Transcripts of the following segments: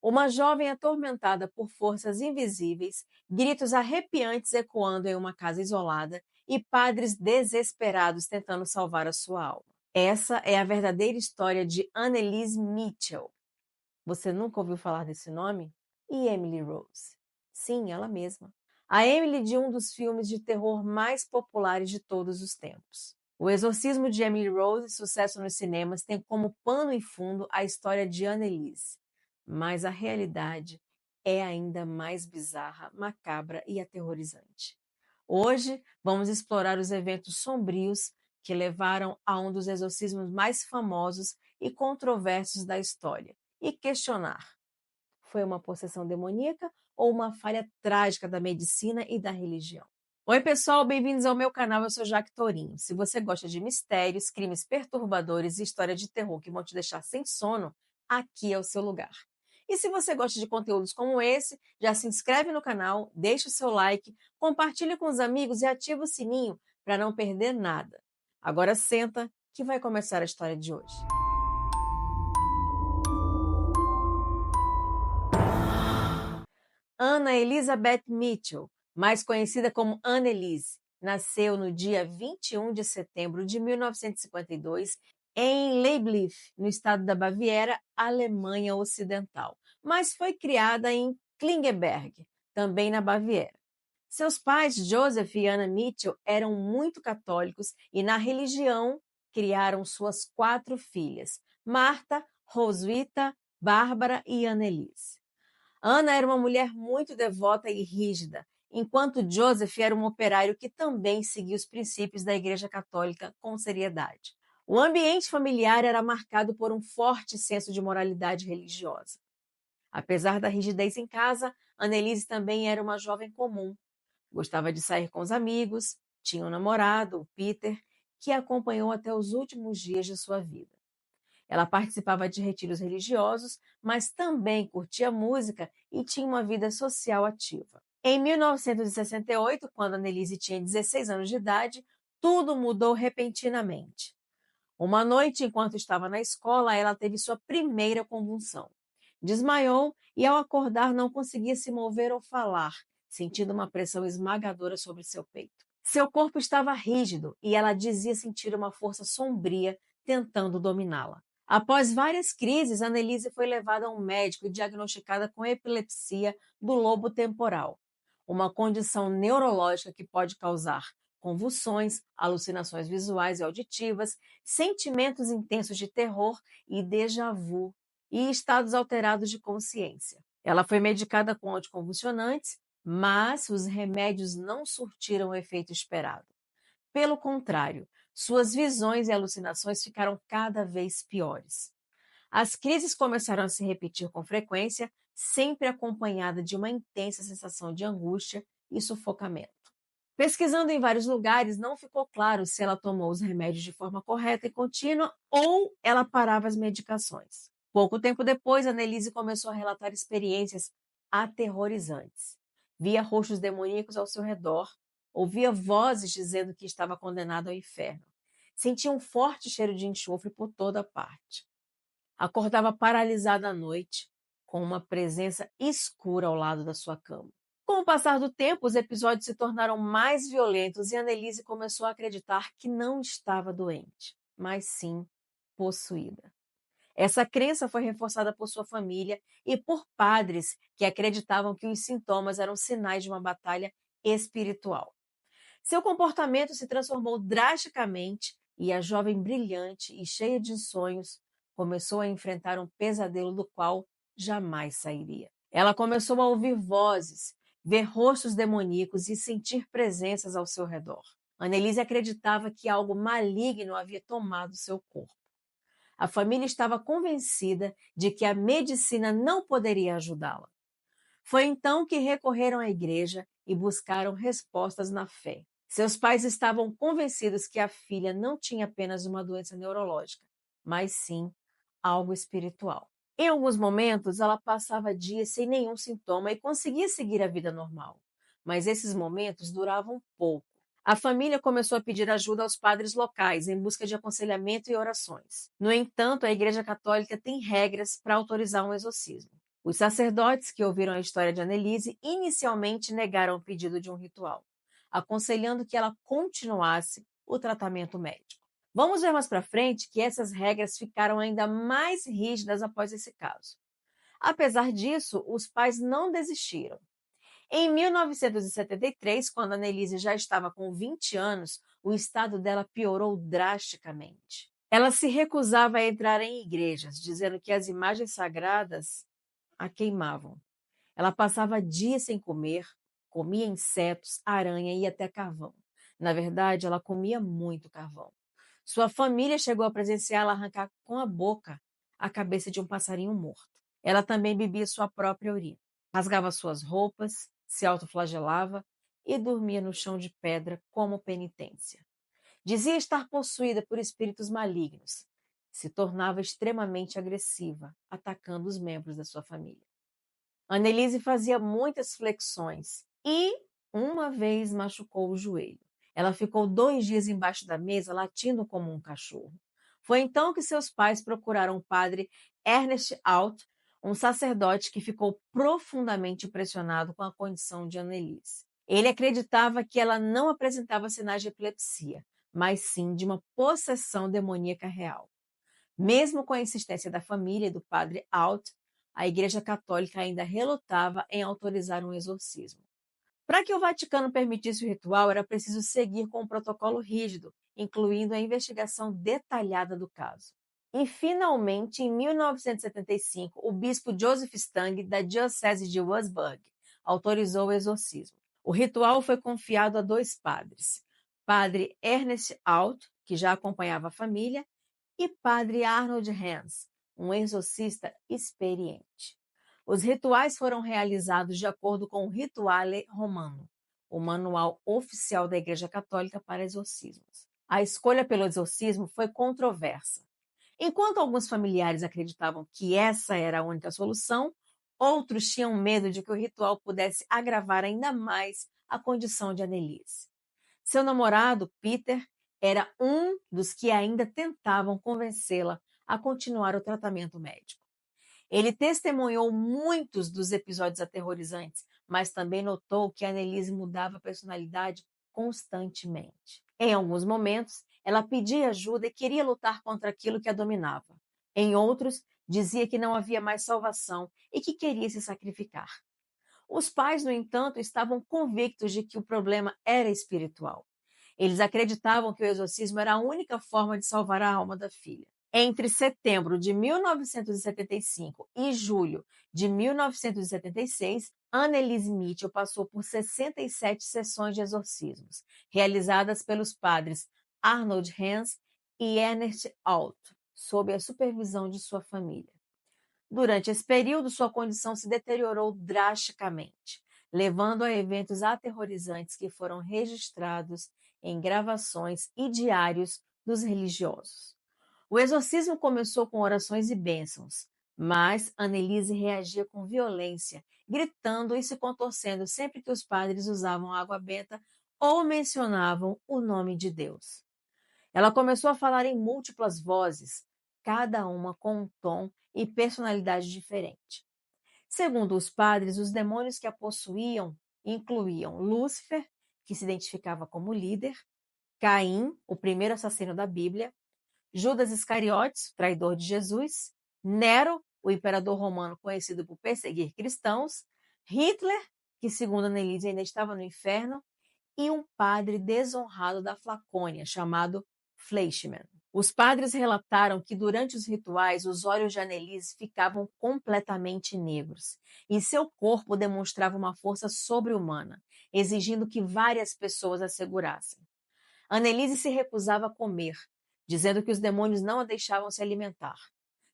Uma jovem atormentada por forças invisíveis, gritos arrepiantes ecoando em uma casa isolada e padres desesperados tentando salvar a sua alma. Essa é a verdadeira história de Anneliese Mitchell. Você nunca ouviu falar desse nome? E Emily Rose? Sim, ela mesma. A Emily de um dos filmes de terror mais populares de todos os tempos. O Exorcismo de Emily Rose, sucesso nos cinemas, tem como pano e fundo a história de Anneliese. Mas a realidade é ainda mais bizarra, macabra e aterrorizante. Hoje, vamos explorar os eventos sombrios que levaram a um dos exorcismos mais famosos e controversos da história e questionar: foi uma possessão demoníaca ou uma falha trágica da medicina e da religião? Oi, pessoal, bem-vindos ao meu canal. Eu sou Jaque Tourinho. Se você gosta de mistérios, crimes perturbadores e história de terror que vão te deixar sem sono, aqui é o seu lugar. E se você gosta de conteúdos como esse, já se inscreve no canal, deixa o seu like, compartilha com os amigos e ativa o sininho para não perder nada. Agora senta que vai começar a história de hoje. Anna Elizabeth Mitchell, mais conhecida como Anneliese, nasceu no dia 21 de setembro de 1952 em Leibnitz, no estado da Baviera, Alemanha Ocidental, mas foi criada em Klingenberg, também na Baviera. Seus pais, Joseph e Anna Mitchell, eram muito católicos e, na religião, criaram suas 4 filhas, Marta, Roswitha, Bárbara e Anneliese. Ana era uma mulher muito devota e rígida, enquanto Joseph era um operário que também seguia os princípios da Igreja Católica com seriedade. O ambiente familiar era marcado por um forte senso de moralidade religiosa. Apesar da rigidez em casa, Anneliese também era uma jovem comum. Gostava de sair com os amigos, tinha um namorado, o Peter, que a acompanhou até os últimos dias de sua vida. Ela participava de retiros religiosos, mas também curtia música e tinha uma vida social ativa. Em 1968, quando Anneliese tinha 16 anos de idade, tudo mudou repentinamente. Uma noite, enquanto estava na escola, ela teve sua primeira convulsão. Desmaiou e, ao acordar, não conseguia se mover ou falar, sentindo uma pressão esmagadora sobre seu peito. Seu corpo estava rígido e ela dizia sentir uma força sombria tentando dominá-la. Após várias crises, Anneliese foi levada a um médico e diagnosticada com epilepsia do lobo temporal, uma condição neurológica que pode causar convulsões, alucinações visuais e auditivas, sentimentos intensos de terror e déjà vu, e estados alterados de consciência. Ela foi medicada com anticonvulsionantes, mas os remédios não surtiram o efeito esperado. Pelo contrário, suas visões e alucinações ficaram cada vez piores. As crises começaram a se repetir com frequência, sempre acompanhada de uma intensa sensação de angústia e sufocamento. Pesquisando em vários lugares, não ficou claro se ela tomou os remédios de forma correta e contínua ou ela parava as medicações. Pouco tempo depois, Anneliese começou a relatar experiências aterrorizantes. Via rostos demoníacos ao seu redor, ouvia vozes dizendo que estava condenada ao inferno. Sentia um forte cheiro de enxofre por toda parte. Acordava paralisada à noite, com uma presença escura ao lado da sua cama. Com o passar do tempo, os episódios se tornaram mais violentos e Anneliese começou a acreditar que não estava doente, mas sim possuída. Essa crença foi reforçada por sua família e por padres que acreditavam que os sintomas eram sinais de uma batalha espiritual. Seu comportamento se transformou drasticamente e a jovem brilhante e cheia de sonhos começou a enfrentar um pesadelo do qual jamais sairia. Ela começou a ouvir vozes, ver rostos demoníacos e sentir presenças ao seu redor. Anneliese acreditava que algo maligno havia tomado seu corpo. A família estava convencida de que a medicina não poderia ajudá-la. Foi então que recorreram à igreja e buscaram respostas na fé. Seus pais estavam convencidos que a filha não tinha apenas uma doença neurológica, mas sim algo espiritual. Em alguns momentos, ela passava dias sem nenhum sintoma e conseguia seguir a vida normal, mas esses momentos duravam pouco. A família começou a pedir ajuda aos padres locais em busca de aconselhamento e orações. No entanto, a Igreja Católica tem regras para autorizar um exorcismo. Os sacerdotes que ouviram a história de Annelise inicialmente negaram o pedido de um ritual, aconselhando que ela continuasse o tratamento médico. Vamos ver mais para frente que essas regras ficaram ainda mais rígidas após esse caso. Apesar disso, os pais não desistiram. Em 1973, quando Annelise já estava com 20 anos, o estado dela piorou drasticamente. Ela se recusava a entrar em igrejas, dizendo que as imagens sagradas a queimavam. Ela passava dias sem comer, comia insetos, aranha e até carvão. Na verdade, ela comia muito carvão. Sua família chegou a presenciá-la arrancar com a boca a cabeça de um passarinho morto. Ela também bebia sua própria urina, rasgava suas roupas, se autoflagelava e dormia no chão de pedra como penitência. Dizia estar possuída por espíritos malignos. Se tornava extremamente agressiva, atacando os membros da sua família. Annelise fazia muitas flexões e uma vez machucou o joelho. Ela ficou 2 dias embaixo da mesa latindo como um cachorro. Foi então que seus pais procuraram o padre Ernest Alt, um sacerdote que ficou profundamente impressionado com a condição de Annelise. Ele acreditava que ela não apresentava sinais de epilepsia, mas sim de uma possessão demoníaca real. Mesmo com a insistência da família e do padre Alt, a Igreja Católica ainda relutava em autorizar um exorcismo. Para que o Vaticano permitisse o ritual, era preciso seguir com um protocolo rígido, incluindo a investigação detalhada do caso. E, finalmente, em 1975, o bispo Joseph Stang, da Diocese de Wurzburg, autorizou o exorcismo. O ritual foi confiado a 2 padres, padre Ernest Alt, que já acompanhava a família, e padre Arnold Hans, um exorcista experiente. Os rituais foram realizados de acordo com o Rituale Romano, o manual oficial da Igreja Católica para exorcismos. A escolha pelo exorcismo foi controversa. Enquanto alguns familiares acreditavam que essa era a única solução, outros tinham medo de que o ritual pudesse agravar ainda mais a condição de Annelise. Seu namorado, Peter, era um dos que ainda tentavam convencê-la a continuar o tratamento médico. Ele testemunhou muitos dos episódios aterrorizantes, mas também notou que Annelise mudava a personalidade constantemente. Em alguns momentos, ela pedia ajuda e queria lutar contra aquilo que a dominava. Em outros, dizia que não havia mais salvação e que queria se sacrificar. Os pais, no entanto, estavam convictos de que o problema era espiritual. Eles acreditavam que o exorcismo era a única forma de salvar a alma da filha. Entre setembro de 1975 e julho de 1976, Annelise Mitchell passou por 67 sessões de exorcismos, realizadas pelos padres Arnold Hans e Ernest Alt, sob a supervisão de sua família. Durante esse período, sua condição se deteriorou drasticamente, levando a eventos aterrorizantes que foram registrados em gravações e diários dos religiosos. O exorcismo começou com orações e bênçãos, mas Annelise reagia com violência, gritando e se contorcendo sempre que os padres usavam água benta ou mencionavam o nome de Deus. Ela começou a falar em múltiplas vozes, cada uma com um tom e personalidade diferente. Segundo os padres, os demônios que a possuíam incluíam Lúcifer, que se identificava como líder, Caim, o primeiro assassino da Bíblia, Judas Iscariotes, traidor de Jesus, Nero, o imperador romano conhecido por perseguir cristãos, Hitler, que segundo Annelise ainda estava no inferno, e um padre desonrado da Flacônia, chamado Fleischmann. Os padres relataram que durante os rituais os olhos de Annelise ficavam completamente negros e seu corpo demonstrava uma força sobre-humana, exigindo que várias pessoas a segurassem. Annelise se recusava a comer, dizendo que os demônios não a deixavam se alimentar.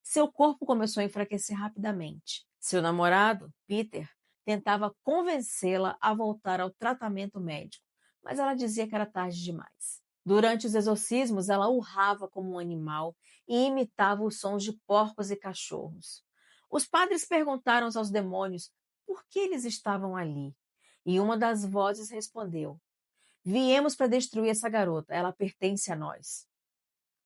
Seu corpo começou a enfraquecer rapidamente. Seu namorado, Peter, tentava convencê-la a voltar ao tratamento médico, mas ela dizia que era tarde demais. Durante os exorcismos, ela urrava como um animal e imitava os sons de porcos e cachorros. Os padres perguntaram aos demônios por que eles estavam ali, e uma das vozes respondeu: "Viemos para destruir essa garota, ela pertence a nós."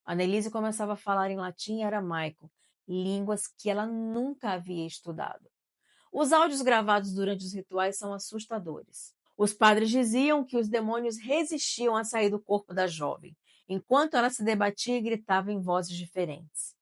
Annelise começava a falar em latim e aramaico, línguas que ela nunca havia estudado. Os áudios gravados durante os rituais são assustadores. Os padres diziam que os demônios resistiam a sair do corpo da jovem, enquanto ela se debatia e gritava em vozes diferentes.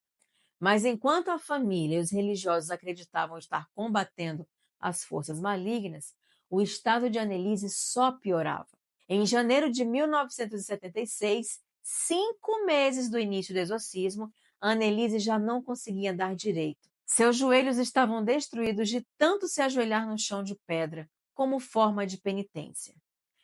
Mas enquanto a família e os religiosos acreditavam estar combatendo as forças malignas, o estado de Anneliese só piorava. Em janeiro de 1976, 5 meses do início do exorcismo, Anneliese já não conseguia andar direito. Seus joelhos estavam destruídos de tanto se ajoelhar no chão de pedra, como forma de penitência.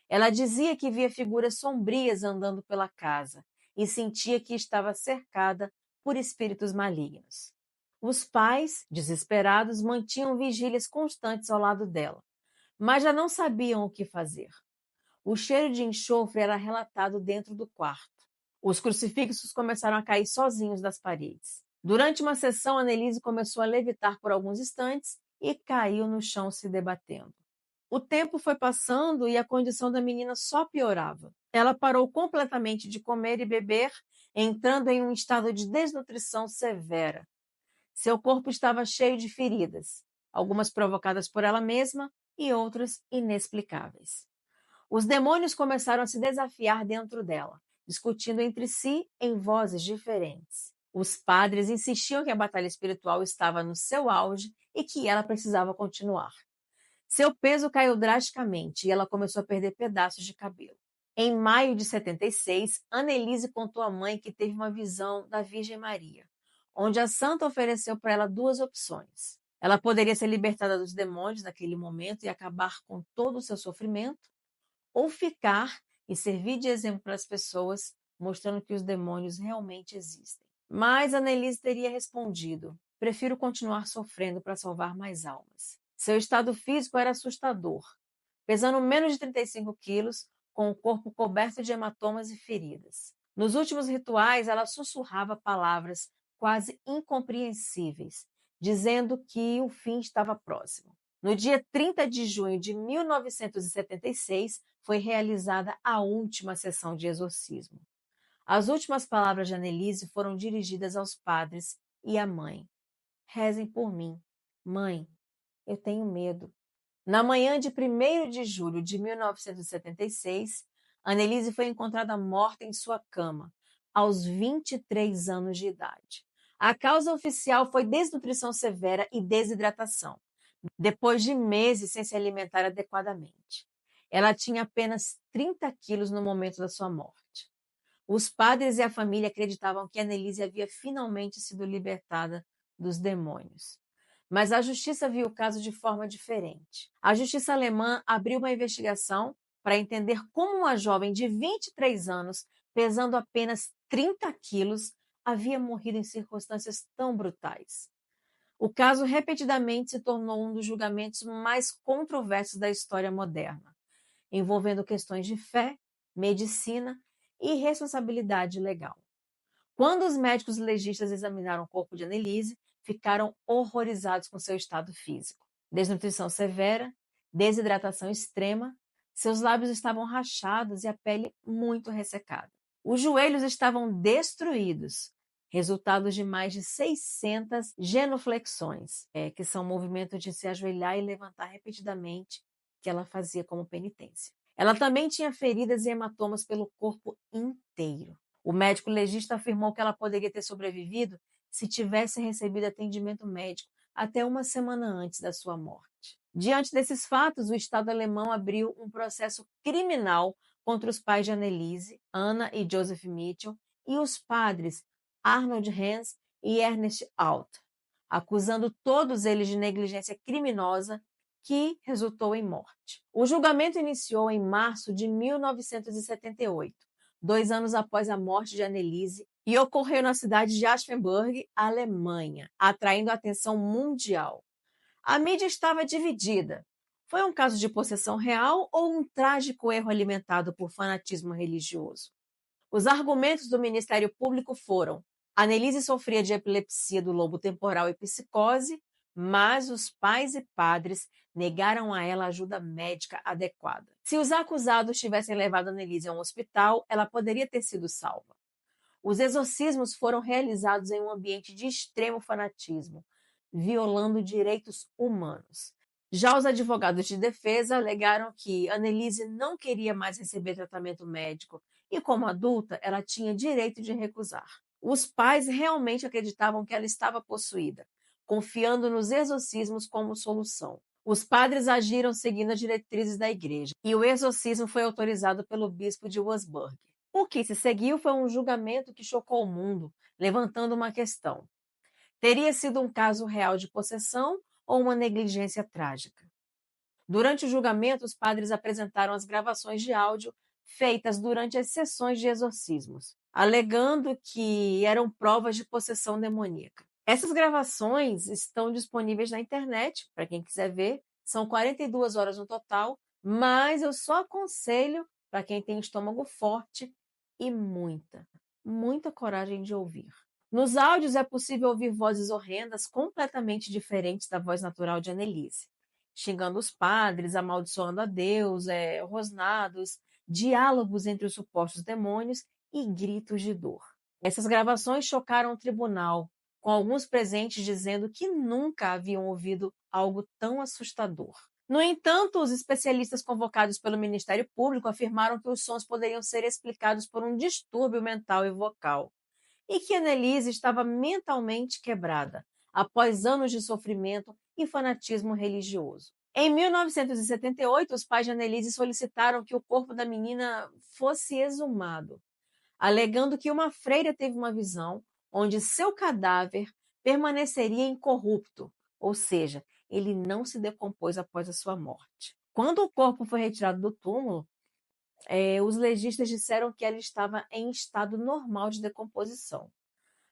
Ela dizia que via figuras sombrias andando pela casa e sentia que estava cercada por espíritos malignos. Os pais, desesperados, mantinham vigílias constantes ao lado dela, mas já não sabiam o que fazer. O cheiro de enxofre era relatado dentro do quarto. Os crucifixos começaram a cair sozinhos das paredes. Durante uma sessão, Anneliese começou a levitar por alguns instantes e caiu no chão se debatendo. O tempo foi passando e a condição da menina só piorava. Ela parou completamente de comer e beber, entrando em um estado de desnutrição severa. Seu corpo estava cheio de feridas, algumas provocadas por ela mesma e outras inexplicáveis. Os demônios começaram a se desafiar dentro dela, discutindo entre si em vozes diferentes. Os padres insistiam que a batalha espiritual estava no seu auge e que ela precisava continuar. Seu peso caiu drasticamente e ela começou a perder pedaços de cabelo. Em maio de 76, Anneliese contou à mãe que teve uma visão da Virgem Maria, onde a santa ofereceu para ela 2 opções. Ela poderia ser libertada dos demônios naquele momento e acabar com todo o seu sofrimento, ou ficar e servir de exemplo para as pessoas, mostrando que os demônios realmente existem. Mas Anneliese teria respondido: prefiro continuar sofrendo para salvar mais almas. Seu estado físico era assustador, pesando menos de 35 quilos, com o corpo coberto de hematomas e feridas. Nos últimos rituais, ela sussurrava palavras quase incompreensíveis, dizendo que o fim estava próximo. No dia 30 de junho de 1976, foi realizada a última sessão de exorcismo. As últimas palavras de Anneliese foram dirigidas aos padres e à mãe. Rezem por mim. Mãe, eu tenho medo. Na manhã de 1º de julho de 1976, Anneliese foi encontrada morta em sua cama, aos 23 anos de idade. A causa oficial foi desnutrição severa e desidratação, depois de meses sem se alimentar adequadamente. Ela tinha apenas 30 quilos no momento da sua morte. Os padres e a família acreditavam que Anneliese havia finalmente sido libertada dos demônios. Mas a justiça viu o caso de forma diferente. A justiça alemã abriu uma investigação para entender como uma jovem de 23 anos, pesando apenas 30 quilos, havia morrido em circunstâncias tão brutais. O caso repetidamente se tornou um dos julgamentos mais controversos da história moderna, envolvendo questões de fé, medicina e responsabilidade legal. Quando os médicos legistas examinaram o corpo de Anneliese, ficaram horrorizados com seu estado físico. Desnutrição severa, desidratação extrema, seus lábios estavam rachados e a pele muito ressecada. Os joelhos estavam destruídos, resultados de mais de 600 genuflexões, que são movimentos de se ajoelhar e levantar repetidamente, que ela fazia como penitência. Ela também tinha feridas e hematomas pelo corpo inteiro. O médico legista afirmou que ela poderia ter sobrevivido se tivesse recebido atendimento médico até uma semana antes da sua morte. Diante desses fatos, o Estado alemão abriu um processo criminal contra os pais de Anneliese, Anna e Joseph Mitchell, e os padres Arnold Hens e Ernest Alt, acusando todos eles de negligência criminosa que resultou em morte. O julgamento iniciou em março de 1978, 2 anos após a morte de Anneliese, e ocorreu na cidade de Aschaffenburg, Alemanha, atraindo a atenção mundial. A mídia estava dividida. Foi um caso de possessão real ou um trágico erro alimentado por fanatismo religioso? Os argumentos do Ministério Público foram: Anneliese sofria de epilepsia do lobo temporal e psicose, mas os pais e padres negaram a ela ajuda médica adequada. Se os acusados tivessem levado Anneliese a um hospital, ela poderia ter sido salva. Os exorcismos foram realizados em um ambiente de extremo fanatismo, violando direitos humanos. Já os advogados de defesa alegaram que Annelise não queria mais receber tratamento médico e, como adulta, ela tinha direito de recusar. Os pais realmente acreditavam que ela estava possuída, confiando nos exorcismos como solução. Os padres agiram seguindo as diretrizes da igreja e o exorcismo foi autorizado pelo bispo de Wurzburg. O que se seguiu foi um julgamento que chocou o mundo, levantando uma questão: teria sido um caso real de possessão ou uma negligência trágica? Durante o julgamento, os padres apresentaram as gravações de áudio feitas durante as sessões de exorcismos, alegando que eram provas de possessão demoníaca. Essas gravações estão disponíveis na internet, para quem quiser ver. São 42 horas no total, mas eu só aconselho para quem tem estômago forte e muita coragem de ouvir. Nos áudios é possível ouvir vozes horrendas completamente diferentes da voz natural de Annelise, xingando os padres, amaldiçoando a Deus, rosnados, diálogos entre os supostos demônios e gritos de dor. Essas gravações chocaram o tribunal, com alguns presentes dizendo que nunca haviam ouvido algo tão assustador. No entanto, os especialistas convocados pelo Ministério Público afirmaram que os sons poderiam ser explicados por um distúrbio mental e vocal, e que Annelise estava mentalmente quebrada, após anos de sofrimento e fanatismo religioso. Em 1978, os pais de Annelise solicitaram que o corpo da menina fosse exumado, alegando que uma freira teve uma visão onde seu cadáver permaneceria incorrupto, ou seja, ele não se decompôs após a sua morte. Quando o corpo foi retirado do túmulo, os legistas disseram que ela estava em estado normal de decomposição.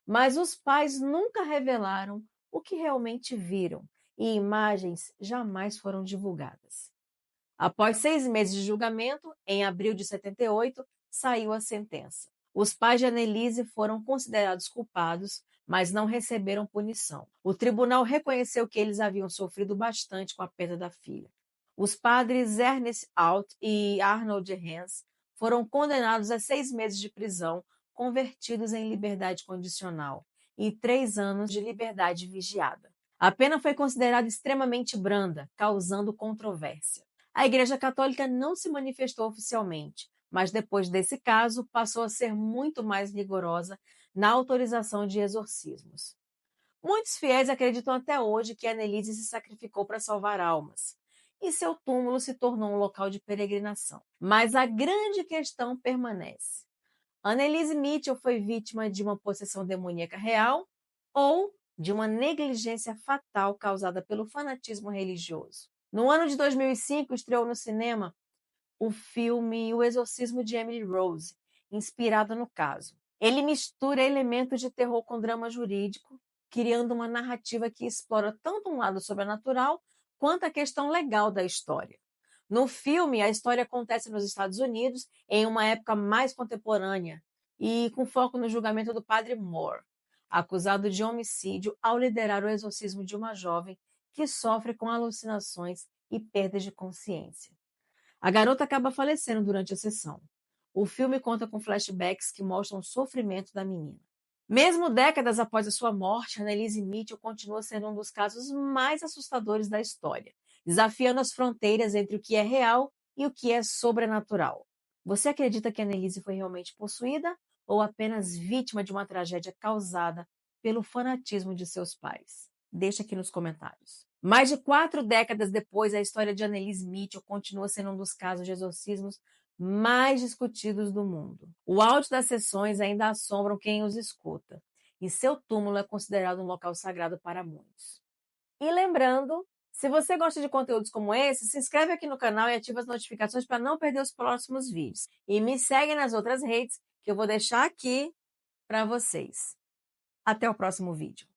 Mas os pais nunca revelaram o que realmente viram e imagens jamais foram divulgadas. Após 6 meses de julgamento, em abril de 78, saiu a sentença. Os pais de Annelise foram considerados culpados, mas não receberam punição. O tribunal reconheceu que eles haviam sofrido bastante com a perda da filha. Os padres Ernest Alt e Arnold Hens foram condenados a 6 meses de prisão, convertidos em liberdade condicional, e 3 anos de liberdade vigiada. A pena foi considerada extremamente branda, causando controvérsia. A Igreja Católica não se manifestou oficialmente, mas depois desse caso passou a ser muito mais rigorosa na autorização de exorcismos. Muitos fiéis acreditam até hoje que Annelise se sacrificou para salvar almas, e seu túmulo se tornou um local de peregrinação. Mas a grande questão permanece: Annelise Mitchell foi vítima de uma possessão demoníaca real ou de uma negligência fatal causada pelo fanatismo religioso? No ano de 2005, estreou no cinema o filme O Exorcismo de Emily Rose, inspirado no caso. Ele mistura elementos de terror com drama jurídico, criando uma narrativa que explora tanto um lado sobrenatural quanto a questão legal da história. No filme, a história acontece nos Estados Unidos, em uma época mais contemporânea, e com foco no julgamento do padre Moore, acusado de homicídio ao liderar o exorcismo de uma jovem que sofre com alucinações e perdas de consciência. A garota acaba falecendo durante a sessão. O filme conta com flashbacks que mostram o sofrimento da menina. Mesmo décadas após a sua morte, Annelise Mitchell continua sendo um dos casos mais assustadores da história, desafiando as fronteiras entre o que é real e o que é sobrenatural. Você acredita que Annelise foi realmente possuída ou apenas vítima de uma tragédia causada pelo fanatismo de seus pais? Deixa aqui nos comentários. Mais de 4 décadas depois, a história de Annelise Mitchell continua sendo um dos casos de exorcismos mais discutidos do mundo. O áudio das sessões ainda assombram quem os escuta, e seu túmulo é considerado um local sagrado para muitos. E lembrando, se você gosta de conteúdos como esse, se inscreve aqui no canal e ativa as notificações para não perder os próximos vídeos. E me segue nas outras redes que eu vou deixar aqui para vocês. Até o próximo vídeo.